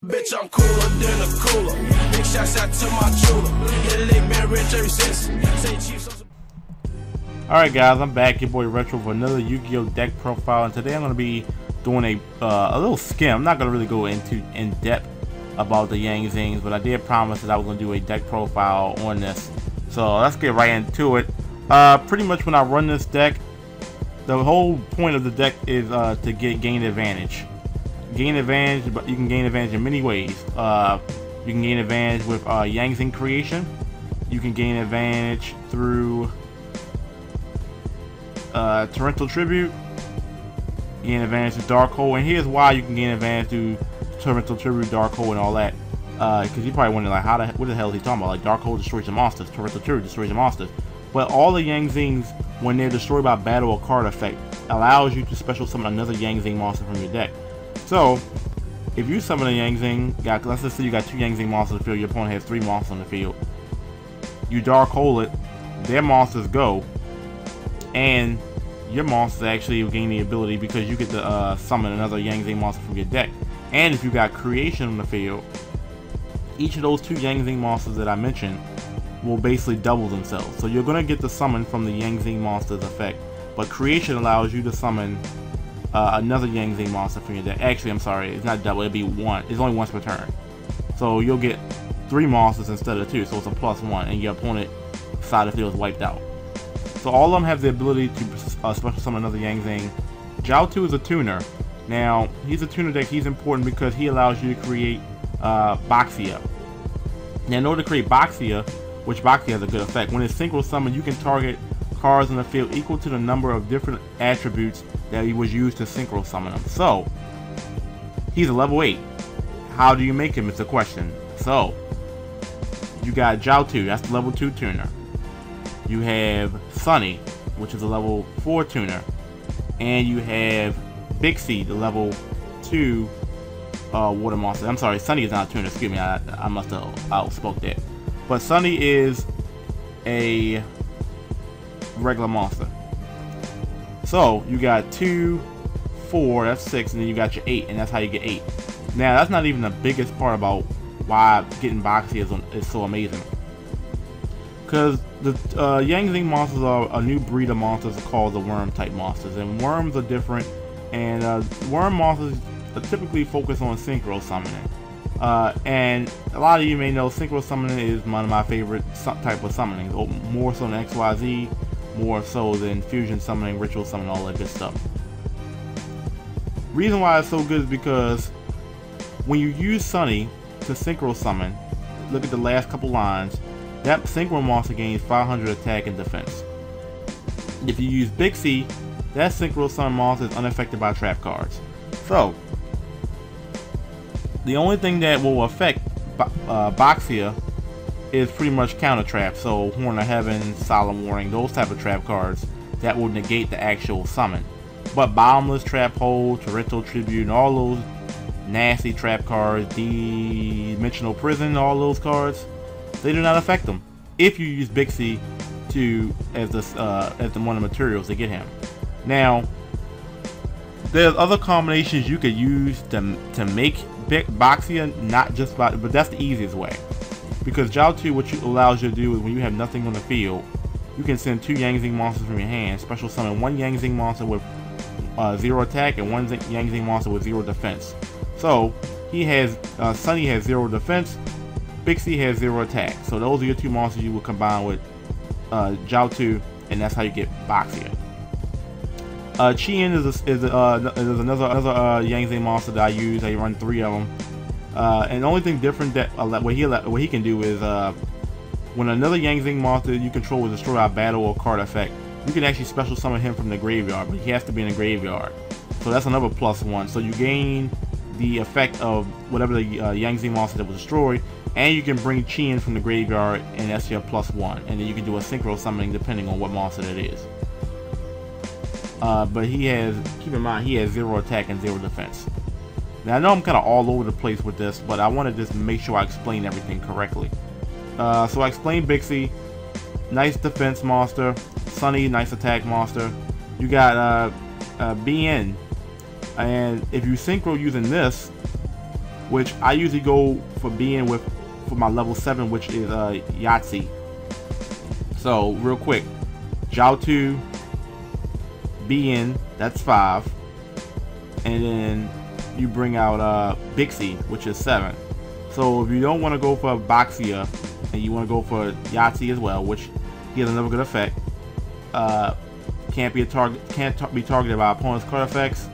Bitch, I'm cooler than a cooler. Big shouts out to my jeweler. Yeah, lick been rich ever since. Say Chiefs. Alright guys, I'm back, your boy Retro, for another Yu-Gi-Oh deck profile, and today I'm going to be doing a little skim. I'm not going to really go into in depth about the Yang Zings, but I did promise that I was going to do a deck profile on this. So let's get right into it. Pretty much when I run this deck, the whole point of the deck is to gain advantage. Gain advantage, but you can gain advantage in many ways. You can gain advantage with Yang Zing creation. You can gain advantage through Torrential Tribute. Gain advantage to Dark Hole, and here's why you can gain advantage to Torrential Tribute, Dark Hole, and all that. Because you probably wonder, like, what the hell is he talking about? Like, Dark Hole destroys the monsters, Torrential Tribute destroys the monsters. But all the Yang Zings, when they're destroyed by battle or card effect, allows you to special summon another Yang Zing monster from your deck. So, if you summon a Yang Zing, let's just say you got 2 Yang Zing monsters on the field, your opponent has 3 monsters on the field. You Dark Hole it, their monsters go, and your monsters actually will gain the ability because you get to summon another Yang Zing monster from your deck. And if you got creation on the field, each of those 2 Yang Zing monsters that I mentioned will basically double themselves. So you're going to get the summon from the Yang Zing monster's effect, but creation allows you to summon another Yang Zing monster from your deck. Actually, I'm sorry, it's not double, it'll be 1. It's only once per turn. So you'll get 3 monsters instead of 2, so it's a +1, and your opponent side of the field is wiped out. So all of them have the ability to special summon another Yang Zing. Jiao is a tuner. Now, he's a tuner deck. He's important because he allows you to create Boxia. Now, in order to create Boxia, which Boxia has a good effect, when it's synchro summon, you can target cards in the field equal to the number of different attributes that he was used to synchro summon them. So, he's a level 8. How do you make him? It's a question. So, you got Jiao, that's the level 2 tuner. You have Sunny, which is a level 4 tuner, and you have Bixie, the level 2 water monster. I'm sorry, Sunny is not a tuner. Excuse me, I must have outspoke that. But Sunny is a regular monster. So you got 2, 4, that's 6, and then you got your 8, and that's how you get 8. Now that's not even the biggest part about why getting Boxy is so amazing. Because the Yang Zing monsters are a new breed of monsters called the worm type monsters, and worms are different, and worm monsters typically focus on synchro summoning. And a lot of you may know synchro summoning is one of my favorite type of summoning, more so than XYZ, more so than fusion summoning, ritual summoning, all that good stuff. Reason why it's so good is because when you use Sunny to synchro summon, look at the last couple lines, that synchro monster gains 500 attack and defense. If you use Bixie, that synchro summon monster is unaffected by trap cards. So, the only thing that will affect Boxia is pretty much counter traps. So, Horn of Heaven, Solemn Warning, those type of trap cards that will negate the actual summon. But Bottomless Trap Hole, Torrential Tribute, and all those nasty trap cards, Dimensional Prison, all those cards, they do not affect them if you use Bixie as the one of the materials to get him. Now, there's other combinations you could use to make Boxia, not just but that's the easiest way. Because Jiao, what allows you to do is when you have nothing on the field, you can send 2 Yang Zing monsters from your hand, special summon 1 Yang Zing monster with 0 attack and 1 Yang Zing monster with 0 defense. So he has Sunny has 0 defense, Bixie has 0 attack. So those are your 2 monsters you will combine with Jiao, and that's how you get Boxia. Chien is another Yang Zing monster that I use. I run 3 of them. And the only thing different that what he can do is when another Yang Zing monster you control is destroyed by battle or card effect, you can actually special summon him from the graveyard, but he has to be in the graveyard. So that's another +1. So you gain the effect of whatever the Yang Zing monster that was destroyed, and you can bring Chien from the graveyard, and that's your +1. And then you can do a synchro summoning depending on what monster that is. But keep in mind, he has 0 attack and 0 defense. Now I know I'm kind of all over the place with this, but I want to just make sure I explain everything correctly. So I explained Bixie, nice defense monster, Sunny, nice attack monster. You got BN, and if you synchro using this, which I usually go for being with for my level 7, which is Yahtzee. So real quick, Jiaotu, Bien, that's 5, and then you bring out Bixie, which is 7. So if you don't want to go for Baxia and you want to go for Yahtzee as well, which he has another good effect, can't be targeted by opponent's card effects,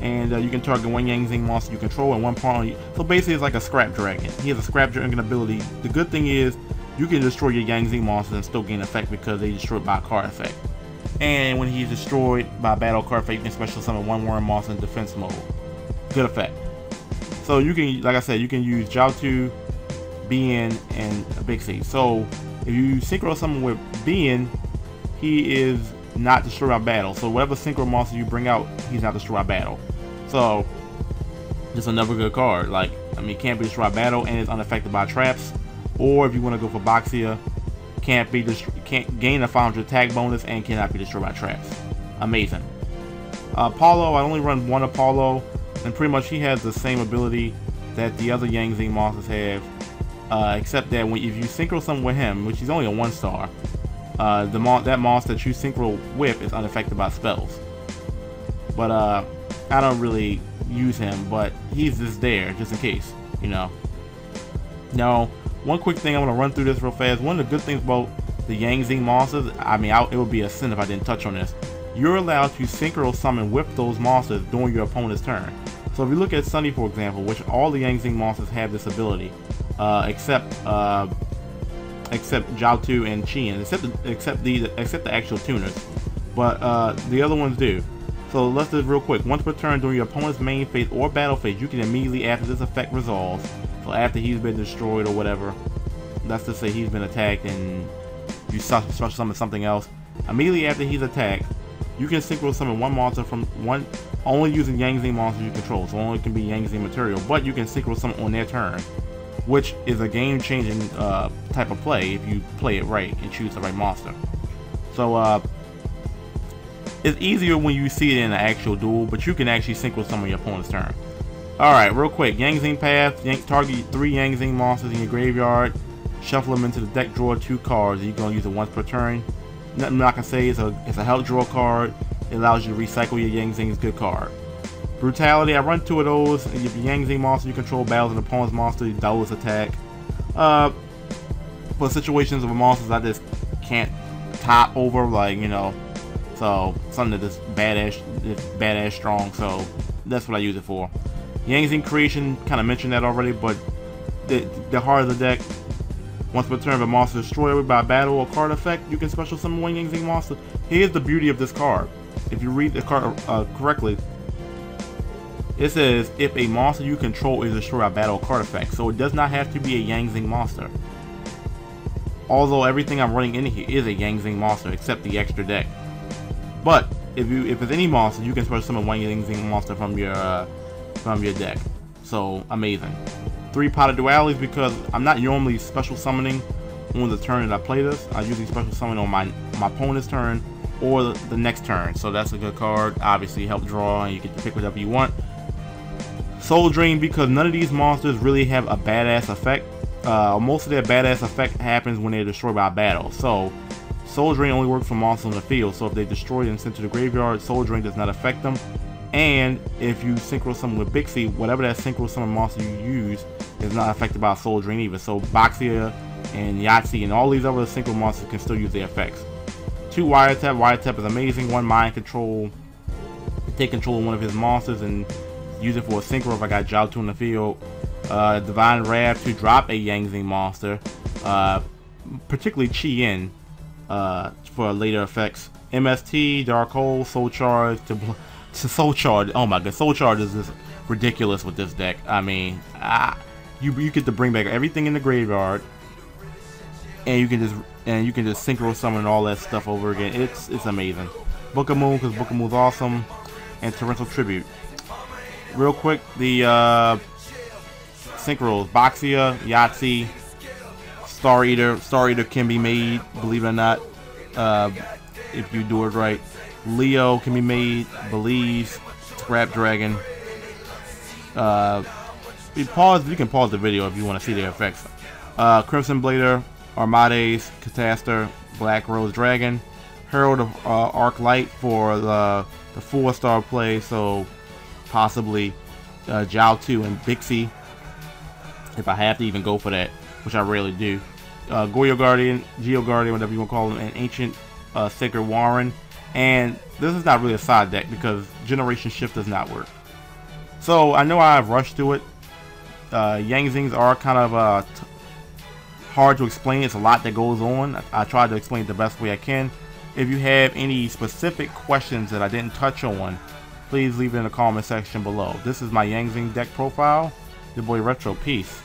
and you can target one Yang Zing monster you control and one pawn. So basically it's like a scrap dragon. He has a scrap dragon ability. The good thing is you can destroy your Yang Zing monsters and still gain effect because they destroyed by a card effect. And when he's destroyed by a battle card effect, you can special summon one worm monster in defense mode. Good effect. So you can, like I said, you can use Jiaotu, Bien, and Bixie. So if you synchro summon with Bien, he is not destroyed by battle. So whatever synchro monster you bring out, he's not destroyed by battle. So just another good card. Like, I mean, can't be destroyed by battle and is unaffected by traps. Or if you want to go for Baxia, can't gain a 500 attack bonus and cannot be destroyed by traps. Amazing. Apollo, I only run one Apollo, and pretty much he has the same ability that the other Yang Zing monsters have, except that if you synchro summon with him, which is only a 1-star, that monster that you synchro with is unaffected by spells. But I don't really use him, but he's just there just in case, you know. Now, one quick thing I want to run through this real fast. One of the good things about the Yang Zing monsters, I mean, it would be a sin if I didn't touch on this. You're allowed to synchro summon with those monsters during your opponent's turn. So if you look at Sunny, for example, which all the Yang Zing monsters have this ability, except Jiaotu and Qian, except the actual tuners, but the other ones do. So let's do it real quick. Once per turn during your opponent's main phase or battle phase, you can immediately, after this effect resolves, so after he's been destroyed or whatever, let's just say he's been attacked and you special summon something else, immediately after he's attacked, you can synchro summon one monster from one, only using Yang Zing monsters you control, so only can be Yang Zing material, but you can synchro summon on their turn, which is a game-changing type of play if you play it right and choose the right monster. So it's easier when you see it in an actual duel, but you can actually synchro summon your opponent's turn. Alright, real quick, Yang Zing path, target 3 Yang Zing monsters in your graveyard, shuffle them into the deck, draw 2 cards, and you're going to use it once per turn. Nothing I can say, it's a help draw card, it allows you to recycle your Yang Zing's good card. Brutality, I run 2 of those, and if your Yang Zing monster you control battles an opponent's monster, you double its attack. For situations of monsters I just can't top over, like, you know, so something that's badass strong, so that's what I use it for. Yang Zing creation, kind of mentioned that already, but the heart of the deck, once per turn if a monster is destroyed by battle or card effect, you can special summon one Yang Zing monster. Here's the beauty of this card. If you read the card correctly, it says if a monster you control is destroyed by battle or card effect, so it does not have to be a Yang Zing monster. Although everything I'm running in here is a Yang Zing monster except the extra deck. But if it's any monster, you can special summon one Yang Zing monster from your deck. So amazing. 3 potted dualities because I'm not normally special summoning on the turn that I play this. I usually special summon on my opponent's turn or the next turn. So that's a good card. Obviously help draw and you get to pick whatever you want. Soul Drain because none of these monsters really have a badass effect. Most of their badass effect happens when they're destroyed by a battle. So Soul Drain only works for monsters on the field. So if they destroy and sent to the graveyard, Soul Drain does not affect them. And if you synchro summon with Bixie, whatever that synchro summon monster you use is not affected by Soul Drain either. So Baxia and Yahtzee and all these other synchro monsters can still use their effects. 2 Wiretap. Wiretap is amazing. 1 Mind Control. Take control of one of his monsters and use it for a synchro if I got Jiaotu in the field. Divine Wrath to drop a Yang Zing monster, particularly Qian, for later effects. MST, Dark Hole, Soul Charge to Soul Charge. Oh my god, Soul Charge is just ridiculous with this deck. I mean, you get to bring back everything in the graveyard, and you can just synchro summon all that stuff over again. It's amazing. Book of Moon because Book of Moon's awesome, and Torrential Tribute. Real quick, the synchros: Baxia, Yahtzee, Star Eater. Star Eater can be made, believe it or not, if you do it right. Leo can be made, Belize, Scrap Dragon, You can pause the video if you want to see their effects. Crimson Blader, Armades, Catastor, Black Rose Dragon, Herald of Arc Light for the 4-star play, so possibly Jiao2 and Bixie, if I have to even go for that, which I rarely do. Goyo Guardian, Geo Guardian, whatever you want to call them, and Ancient Sacred Warren. And this is not really a side deck because Generation Shift does not work. So I know I've rushed through it. Yang Zings are kind of hard to explain. It's a lot that goes on. I tried to explain it the best way I can. If you have any specific questions that I didn't touch on, please leave it in the comment section below. This is my Yang Zing deck profile. Your boy Retro. Peace.